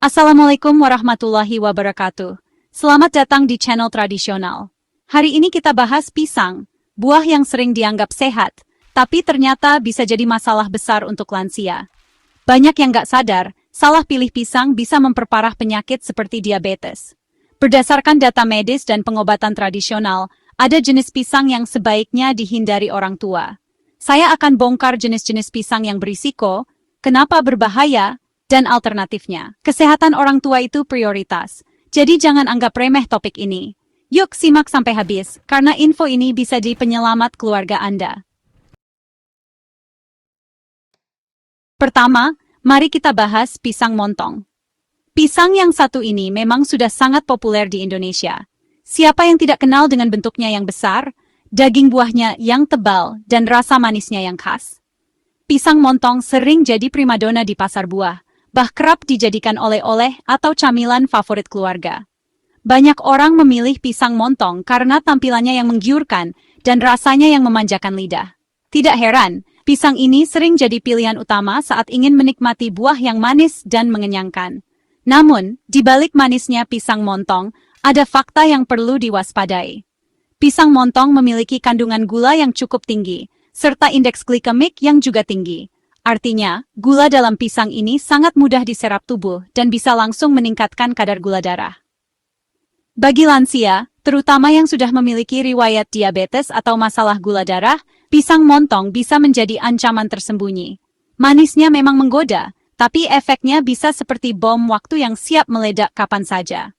Assalamualaikum warahmatullahi wabarakatuh. Selamat datang di channel tradisional. Hari ini kita bahas pisang, buah yang sering dianggap sehat, tapi ternyata bisa jadi masalah besar untuk lansia. Banyak yang nggak sadar, salah pilih pisang bisa memperparah penyakit seperti diabetes. Berdasarkan data medis dan pengobatan tradisional, ada jenis pisang yang sebaiknya dihindari orang tua. Saya akan bongkar jenis-jenis pisang yang berisiko, kenapa berbahaya, dan alternatifnya. Kesehatan orang tua itu prioritas, jadi jangan anggap remeh topik ini. Yuk simak sampai habis, karena info ini bisa jadi penyelamat keluarga Anda. Pertama, mari kita bahas pisang montong. Pisang yang satu ini memang sudah sangat populer di Indonesia. Siapa yang tidak kenal dengan bentuknya yang besar, daging buahnya yang tebal, dan rasa manisnya yang khas? Pisang montong sering jadi primadona di pasar buah, bah kerap dijadikan oleh-oleh atau camilan favorit keluarga. Banyak orang memilih pisang montong karena tampilannya yang menggiurkan dan rasanya yang memanjakan lidah. Tidak heran, pisang ini sering jadi pilihan utama saat ingin menikmati buah yang manis dan mengenyangkan. Namun, di balik manisnya pisang montong, ada fakta yang perlu diwaspadai. Pisang montong memiliki kandungan gula yang cukup tinggi, serta indeks glikemik yang juga tinggi. Artinya, gula dalam pisang ini sangat mudah diserap tubuh dan bisa langsung meningkatkan kadar gula darah. Bagi lansia, terutama yang sudah memiliki riwayat diabetes atau masalah gula darah, pisang montong bisa menjadi ancaman tersembunyi. Manisnya memang menggoda, tapi efeknya bisa seperti bom waktu yang siap meledak kapan saja.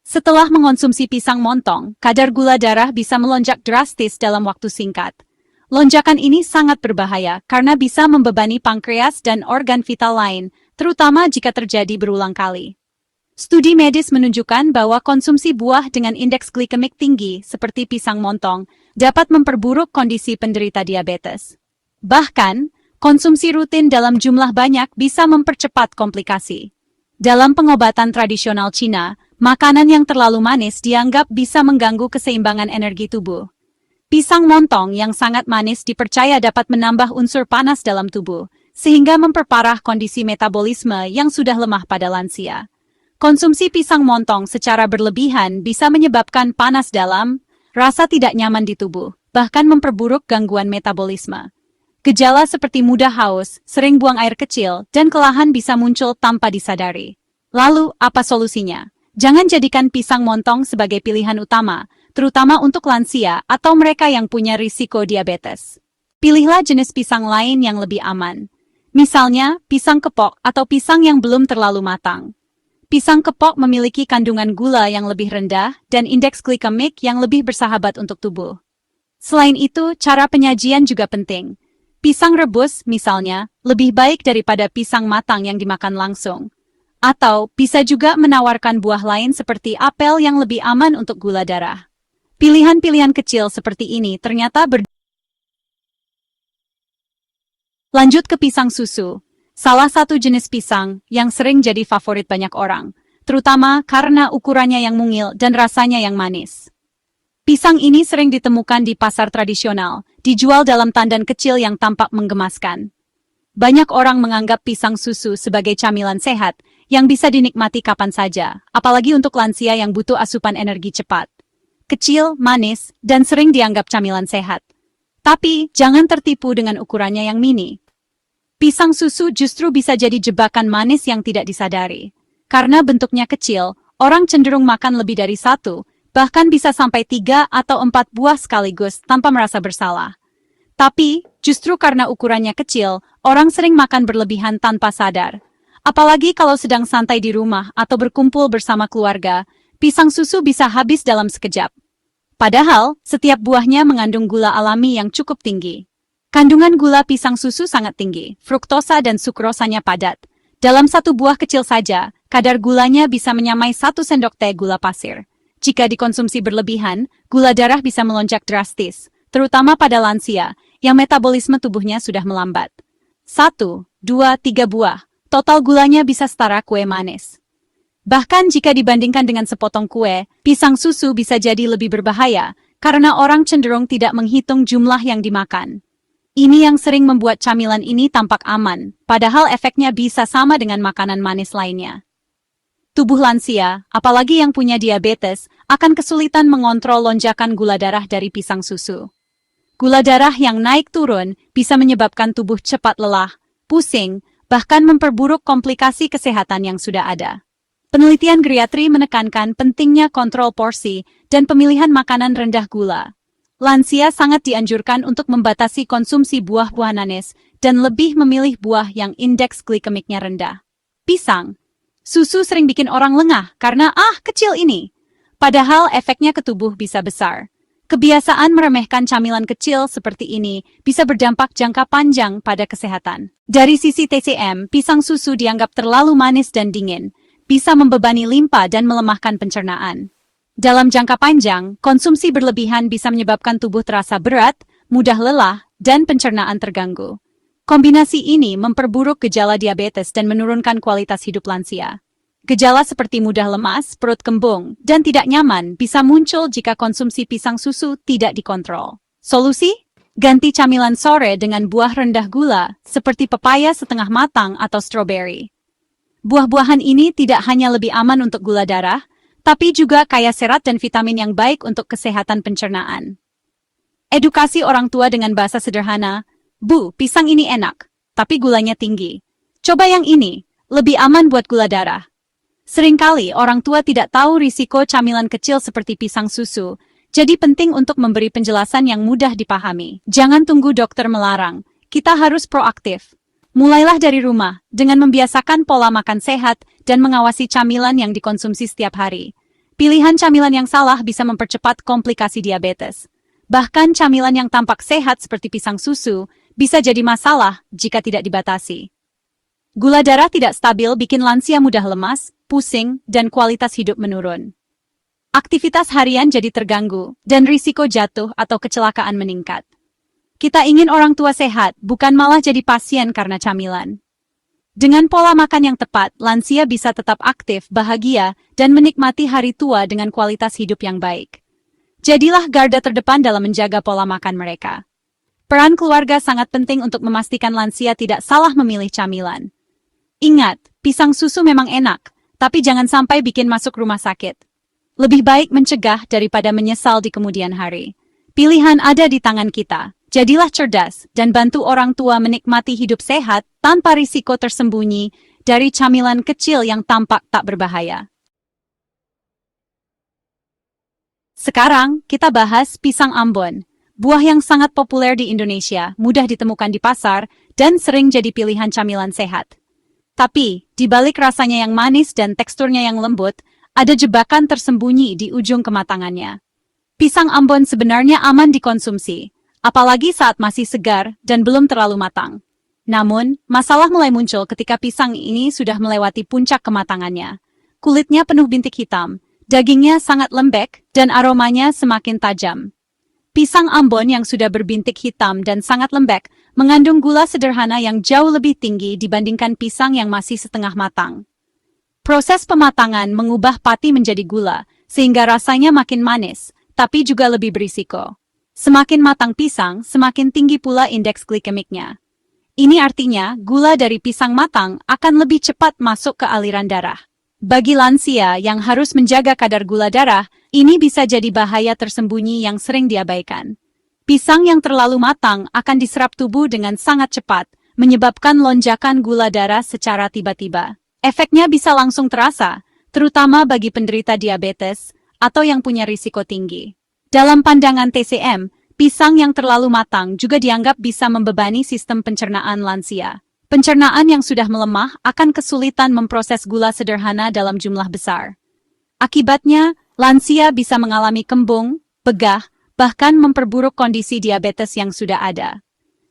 Setelah mengonsumsi pisang montong, kadar gula darah bisa melonjak drastis dalam waktu singkat. Lonjakan ini sangat berbahaya karena bisa membebani pankreas dan organ vital lain, terutama jika terjadi berulang kali. Studi medis menunjukkan bahwa konsumsi buah dengan indeks glikemik tinggi, seperti pisang montong, dapat memperburuk kondisi penderita diabetes. Bahkan, konsumsi rutin dalam jumlah banyak bisa mempercepat komplikasi. Dalam pengobatan tradisional Cina, makanan yang terlalu manis dianggap bisa mengganggu keseimbangan energi tubuh. Pisang montong yang sangat manis dipercaya dapat menambah unsur panas dalam tubuh, sehingga memperparah kondisi metabolisme yang sudah lemah pada lansia. Konsumsi pisang montong secara berlebihan bisa menyebabkan panas dalam, rasa tidak nyaman di tubuh, bahkan memperburuk gangguan metabolisme. Gejala seperti mudah haus, sering buang air kecil, dan kelelahan bisa muncul tanpa disadari. Lalu, apa solusinya? Jangan jadikan pisang montong sebagai pilihan utama, terutama untuk lansia atau mereka yang punya risiko diabetes. Pilihlah jenis pisang lain yang lebih aman. Misalnya, pisang kepok atau pisang yang belum terlalu matang. Pisang kepok memiliki kandungan gula yang lebih rendah dan indeks glikemik yang lebih bersahabat untuk tubuh. Selain itu, cara penyajian juga penting. Pisang rebus, misalnya, lebih baik daripada pisang matang yang dimakan langsung. Atau, bisa juga menawarkan buah lain seperti apel yang lebih aman untuk gula darah. Pilihan-pilihan kecil seperti ini ternyata Lanjut ke pisang susu, salah satu jenis pisang yang sering jadi favorit banyak orang, terutama karena ukurannya yang mungil dan rasanya yang manis. Pisang ini sering ditemukan di pasar tradisional, dijual dalam tandan kecil yang tampak menggemaskan. Banyak orang menganggap pisang susu sebagai camilan sehat yang bisa dinikmati kapan saja, apalagi untuk lansia yang butuh asupan energi cepat. Kecil, manis, dan sering dianggap camilan sehat. Tapi, jangan tertipu dengan ukurannya yang mini. Pisang susu justru bisa jadi jebakan manis yang tidak disadari. Karena bentuknya kecil, orang cenderung makan lebih dari satu, bahkan bisa sampai 3 atau 4 buah sekaligus tanpa merasa bersalah. Tapi, justru karena ukurannya kecil, orang sering makan berlebihan tanpa sadar. Apalagi kalau sedang santai di rumah atau berkumpul bersama keluarga, pisang susu bisa habis dalam sekejap. Padahal, setiap buahnya mengandung gula alami yang cukup tinggi. Kandungan gula pisang susu sangat tinggi, fruktosa dan sukrosanya padat. Dalam satu buah kecil saja, kadar gulanya bisa menyamai 1 sendok teh gula pasir. Jika dikonsumsi berlebihan, gula darah bisa melonjak drastis, terutama pada lansia, yang metabolisme tubuhnya sudah melambat. 1, 2, 3 buah, total gulanya bisa setara kue manis. Bahkan jika dibandingkan dengan sepotong kue, pisang susu bisa jadi lebih berbahaya, karena orang cenderung tidak menghitung jumlah yang dimakan. Ini yang sering membuat camilan ini tampak aman, padahal efeknya bisa sama dengan makanan manis lainnya. Tubuh lansia, apalagi yang punya diabetes, akan kesulitan mengontrol lonjakan gula darah dari pisang susu. Gula darah yang naik turun bisa menyebabkan tubuh cepat lelah, pusing, bahkan memperburuk komplikasi kesehatan yang sudah ada. Penelitian geriatri menekankan pentingnya kontrol porsi dan pemilihan makanan rendah gula. Lansia sangat dianjurkan untuk membatasi konsumsi buah-buahan manis dan lebih memilih buah yang indeks glikemiknya rendah. Pisang. Susu sering bikin orang lengah karena kecil ini. Padahal efeknya ke tubuh bisa besar. Kebiasaan meremehkan camilan kecil seperti ini bisa berdampak jangka panjang pada kesehatan. Dari sisi TCM, pisang susu dianggap terlalu manis dan dingin, bisa membebani limpa dan melemahkan pencernaan. Dalam jangka panjang, konsumsi berlebihan bisa menyebabkan tubuh terasa berat, mudah lelah, dan pencernaan terganggu. Kombinasi ini memperburuk gejala diabetes dan menurunkan kualitas hidup lansia. Gejala seperti mudah lemas, perut kembung, dan tidak nyaman bisa muncul jika konsumsi pisang susu tidak dikontrol. Solusi? Ganti camilan sore dengan buah rendah gula, seperti pepaya setengah matang atau stroberi. Buah-buahan ini tidak hanya lebih aman untuk gula darah, tapi juga kaya serat dan vitamin yang baik untuk kesehatan pencernaan. Edukasi orang tua dengan bahasa sederhana, "Bu, pisang ini enak, tapi gulanya tinggi. Coba yang ini, lebih aman buat gula darah." Seringkali orang tua tidak tahu risiko camilan kecil seperti pisang susu, jadi penting untuk memberi penjelasan yang mudah dipahami. Jangan tunggu dokter melarang, kita harus proaktif. Mulailah dari rumah, dengan membiasakan pola makan sehat dan mengawasi camilan yang dikonsumsi setiap hari. Pilihan camilan yang salah bisa mempercepat komplikasi diabetes. Bahkan camilan yang tampak sehat seperti pisang susu bisa jadi masalah jika tidak dibatasi. Gula darah tidak stabil bikin lansia mudah lemas, pusing, dan kualitas hidup menurun. Aktivitas harian jadi terganggu, dan risiko jatuh atau kecelakaan meningkat. Kita ingin orang tua sehat, bukan malah jadi pasien karena camilan. Dengan pola makan yang tepat, lansia bisa tetap aktif, bahagia, dan menikmati hari tua dengan kualitas hidup yang baik. Jadilah garda terdepan dalam menjaga pola makan mereka. Peran keluarga sangat penting untuk memastikan lansia tidak salah memilih camilan. Ingat, pisang susu memang enak, tapi jangan sampai bikin masuk rumah sakit. Lebih baik mencegah daripada menyesal di kemudian hari. Pilihan ada di tangan kita. Jadilah cerdas dan bantu orang tua menikmati hidup sehat tanpa risiko tersembunyi dari camilan kecil yang tampak tak berbahaya. Sekarang, kita bahas pisang Ambon. Buah yang sangat populer di Indonesia, mudah ditemukan di pasar, dan sering jadi pilihan camilan sehat. Tapi, di balik rasanya yang manis dan teksturnya yang lembut, ada jebakan tersembunyi di ujung kematangannya. Pisang Ambon sebenarnya aman dikonsumsi, apalagi saat masih segar dan belum terlalu matang. Namun, masalah mulai muncul ketika pisang ini sudah melewati puncak kematangannya. Kulitnya penuh bintik hitam, dagingnya sangat lembek, dan aromanya semakin tajam. Pisang Ambon yang sudah berbintik hitam dan sangat lembek mengandung gula sederhana yang jauh lebih tinggi dibandingkan pisang yang masih setengah matang. Proses pematangan mengubah pati menjadi gula, sehingga rasanya makin manis, tapi juga lebih berisiko. Semakin matang pisang, semakin tinggi pula indeks glikemiknya. Ini artinya gula dari pisang matang akan lebih cepat masuk ke aliran darah. Bagi lansia yang harus menjaga kadar gula darah, ini bisa jadi bahaya tersembunyi yang sering diabaikan. Pisang yang terlalu matang akan diserap tubuh dengan sangat cepat, menyebabkan lonjakan gula darah secara tiba-tiba. Efeknya bisa langsung terasa, terutama bagi penderita diabetes atau yang punya risiko tinggi. Dalam pandangan TCM, pisang yang terlalu matang juga dianggap bisa membebani sistem pencernaan lansia. Pencernaan yang sudah melemah akan kesulitan memproses gula sederhana dalam jumlah besar. Akibatnya, lansia bisa mengalami kembung, begah, bahkan memperburuk kondisi diabetes yang sudah ada.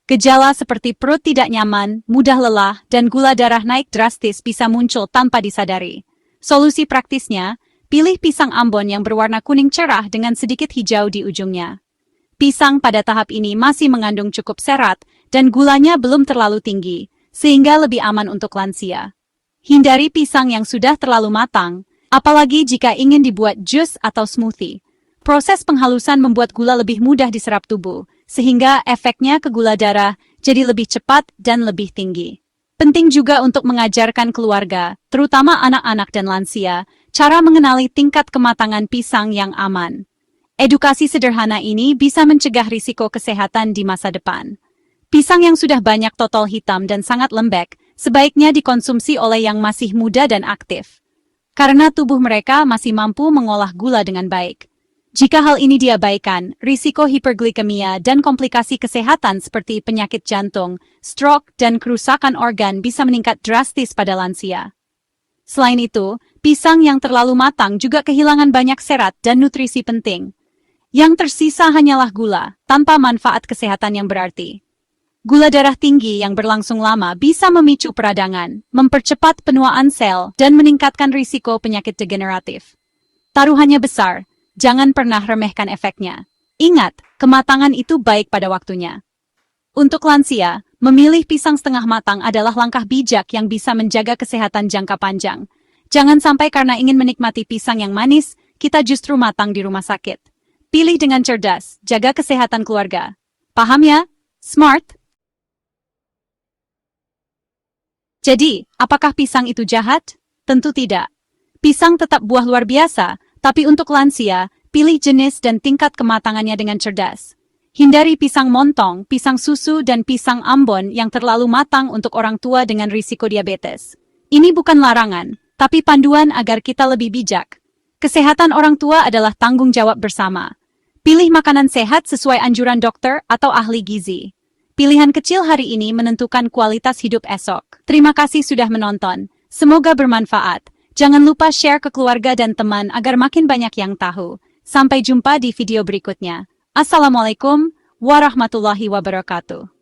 Gejala seperti perut tidak nyaman, mudah lelah, dan gula darah naik drastis bisa muncul tanpa disadari. Solusi praktisnya, pilih pisang Ambon yang berwarna kuning cerah dengan sedikit hijau di ujungnya. Pisang pada tahap ini masih mengandung cukup serat, dan gulanya belum terlalu tinggi, sehingga lebih aman untuk lansia. Hindari pisang yang sudah terlalu matang, apalagi jika ingin dibuat jus atau smoothie. Proses penghalusan membuat gula lebih mudah diserap tubuh, sehingga efeknya ke gula darah jadi lebih cepat dan lebih tinggi. Penting juga untuk mengajarkan keluarga, terutama anak-anak dan lansia, cara mengenali tingkat kematangan pisang yang aman. Edukasi sederhana ini bisa mencegah risiko kesehatan di masa depan. Pisang yang sudah banyak totol hitam dan sangat lembek, sebaiknya dikonsumsi oleh yang masih muda dan aktif. Karena tubuh mereka masih mampu mengolah gula dengan baik. Jika hal ini diabaikan, risiko hiperglikemia dan komplikasi kesehatan seperti penyakit jantung, stroke, dan kerusakan organ bisa meningkat drastis pada lansia. Selain itu, pisang yang terlalu matang juga kehilangan banyak serat dan nutrisi penting. Yang tersisa hanyalah gula, tanpa manfaat kesehatan yang berarti. Gula darah tinggi yang berlangsung lama bisa memicu peradangan, mempercepat penuaan sel, dan meningkatkan risiko penyakit degeneratif. Taruhannya besar, jangan pernah remehkan efeknya. Ingat, kematangan itu baik pada waktunya. Untuk lansia, memilih pisang setengah matang adalah langkah bijak yang bisa menjaga kesehatan jangka panjang. Jangan sampai karena ingin menikmati pisang yang manis, kita justru matang di rumah sakit. Pilih dengan cerdas, jaga kesehatan keluarga. Paham ya? Smart? Jadi, apakah pisang itu jahat? Tentu tidak. Pisang tetap buah luar biasa, tapi untuk lansia, pilih jenis dan tingkat kematangannya dengan cerdas. Hindari pisang montong, pisang susu, dan pisang Ambon yang terlalu matang untuk orang tua dengan risiko diabetes. Ini bukan larangan, tapi panduan agar kita lebih bijak. Kesehatan orang tua adalah tanggung jawab bersama. Pilih makanan sehat sesuai anjuran dokter atau ahli gizi. Pilihan kecil hari ini menentukan kualitas hidup esok. Terima kasih sudah menonton. Semoga bermanfaat. Jangan lupa share ke keluarga dan teman agar makin banyak yang tahu. Sampai jumpa di video berikutnya. Assalamualaikum warahmatullahi wabarakatuh.